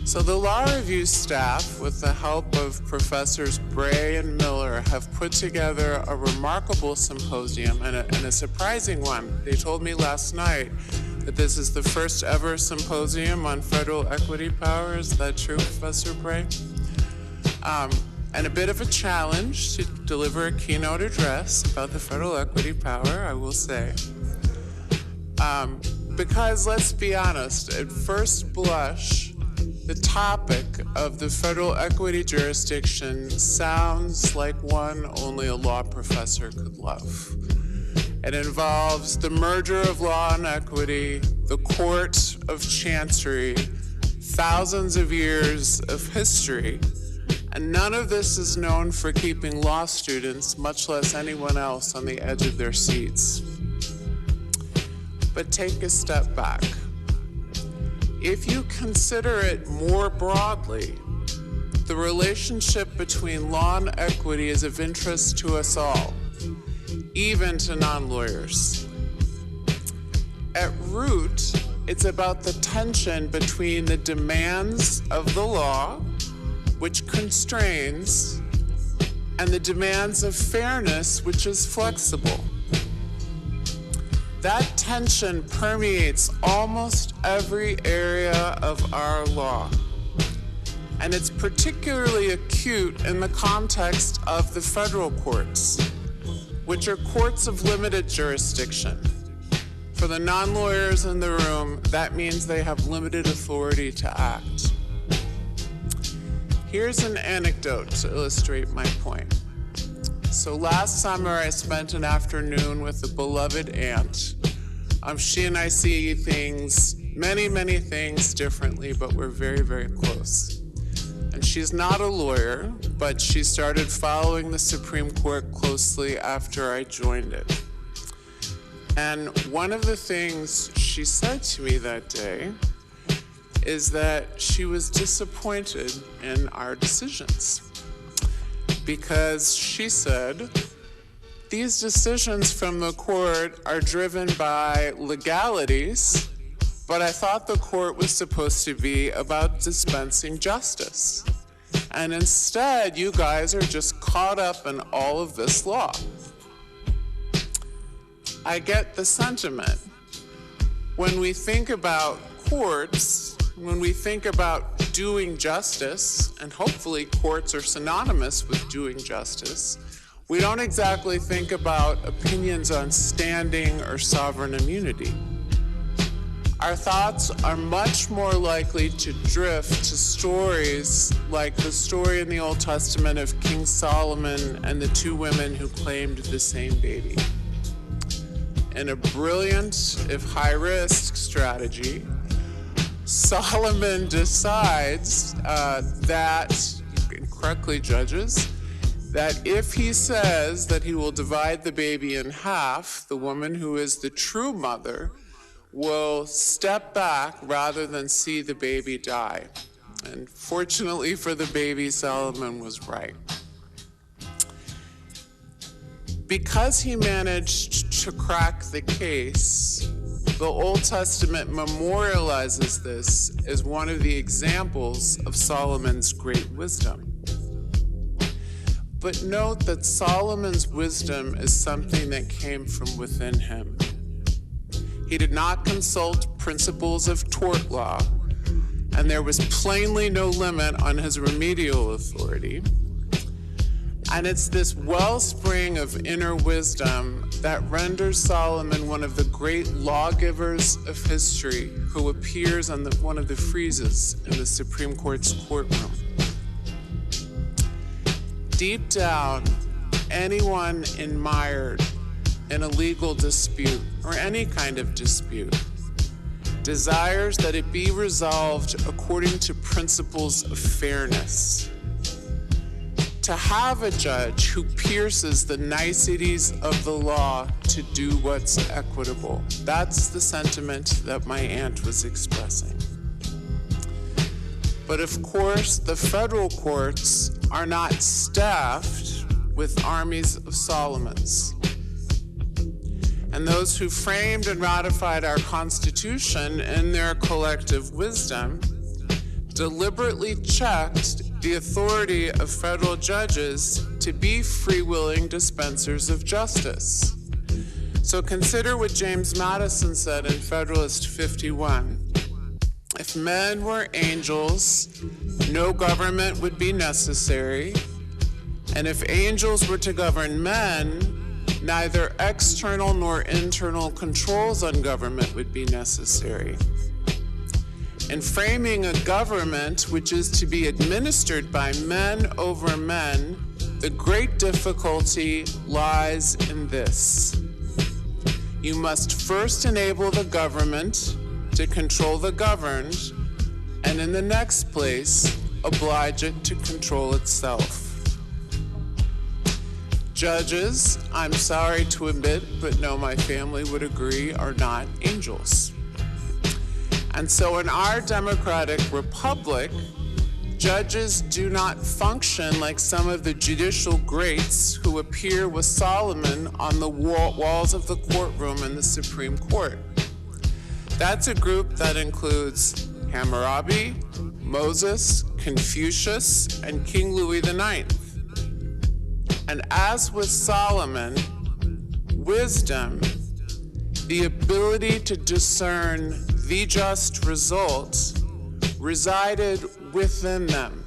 So the law review staff, with the help of Professors Bray and Miller, have put together a remarkable symposium and a surprising one. They told me last night that this is the first ever symposium on federal equity power. Is that true, Professor Bray? And a bit of a challenge to deliver a keynote address about the federal equity power, I will say. Because let's be honest, at first blush, the topic of the federal equity jurisdiction sounds like one only a law professor could love. It involves the merger of law and equity, the court of chancery, thousands of years of history, and none of this is known for keeping law students, much less anyone else, on the edge of their seats. But take a step back. If you consider it more broadly, the relationship between law and equity is of interest to us all, even to non-lawyers. At root, it's about the tension between the demands of the law, which constrains, and the demands of fairness, which is flexible. That tension permeates almost every area of our law. And it's particularly acute in the context of the federal courts, which are courts of limited jurisdiction. For the non-lawyers in the room, that means they have limited authority to act. Here's an anecdote to illustrate my point. So last summer, I spent an afternoon with a beloved aunt. She and I see things, many, many things differently, but we're very, very close. And she's not a lawyer, but she started following the Supreme Court closely after I joined it. And one of the things she said to me that day is that she was disappointed in our decisions. Because she said, these decisions from the court are driven by legalities, but I thought the court was supposed to be about dispensing justice. And instead, you guys are just caught up in all of this law. I get the sentiment. When we think about courts, when we think about doing justice, and hopefully courts are synonymous with doing justice, we don't exactly think about opinions on standing or sovereign immunity. Our thoughts are much more likely to drift to stories like the story in the Old Testament of King Solomon and the two women who claimed the same baby. In a brilliant, if high-risk strategy, Solomon decides that, and correctly judges, that if he says that he will divide the baby in half, the woman who is the true mother will step back rather than see the baby die. And fortunately for the baby, Solomon was right. Because he managed to crack the case, the Old Testament memorializes this as one of the examples of Solomon's great wisdom. But note that Solomon's wisdom is something that came from within him. He did not consult principles of tort law, and there was plainly no limit on his remedial authority. And it's this wellspring of inner wisdom that renders Solomon one of the great lawgivers of history who appears on one of the friezes in the Supreme Court's courtroom. Deep down, anyone mired in a legal dispute or any kind of dispute desires that it be resolved according to principles of fairness. To have a judge who pierces the niceties of the law to do what's equitable. That's the sentiment that my aunt was expressing. But of course, the federal courts are not staffed with armies of Solomons. And those who framed and ratified our Constitution in their collective wisdom deliberately checked the authority of federal judges to be free-willing dispensers of justice. So consider what James Madison said in Federalist 51. If men were angels, no government would be necessary. And if angels were to govern men, neither external nor internal controls on government would be necessary. In framing a government which is to be administered by men over men, the great difficulty lies in this. You must first enable the government to control the governed, and in the next place, oblige it to control itself. Judges, I'm sorry to admit, but no, my family would agree, are not angels. And so in our democratic republic, judges do not function like some of the judicial greats who appear with Solomon on the walls of the courtroom in the Supreme Court. That's a group that includes Hammurabi, Moses, Confucius, and King Louis IX. And as with Solomon, wisdom, the ability to discern the just result, resided within them,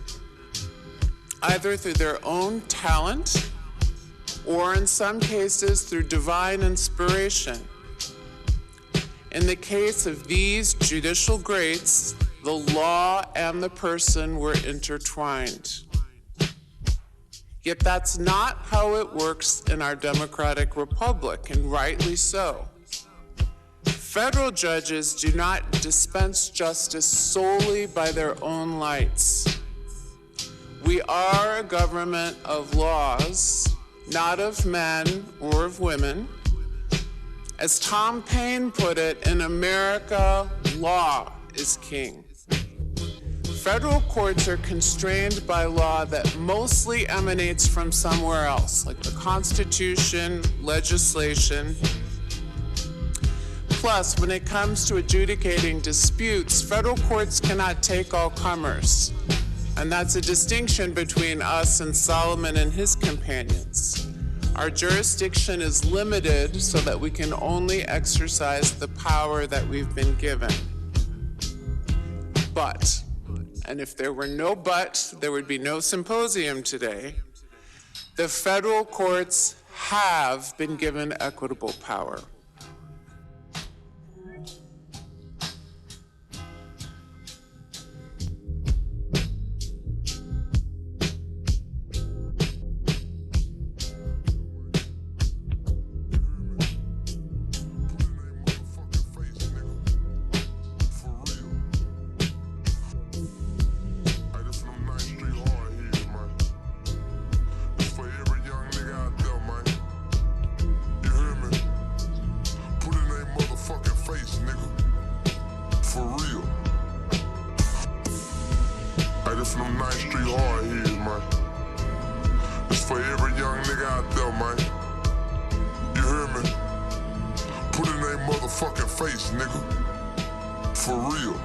either through their own talent or in some cases through divine inspiration. In the case of these judicial greats, the law and the person were intertwined. Yet that's not how it works in our democratic republic, and rightly so. Federal judges do not dispense justice solely by their own lights. We are a government of laws, not of men or of women. As Tom Paine put it, in America, law is king. Federal courts are constrained by law that mostly emanates from somewhere else, like the Constitution, legislation. Plus, when it comes to adjudicating disputes, federal courts cannot take all comers. And that's a distinction between us and Solomon and his companions. Our jurisdiction is limited so that we can only exercise the power that we've been given. But, and if there were no but, there would be no symposium today, the federal courts have been given equitable power. From them 9th Street hard heads, man. It's for every young nigga out there, man. You hear me? Put it in their motherfucking face, nigga. For real.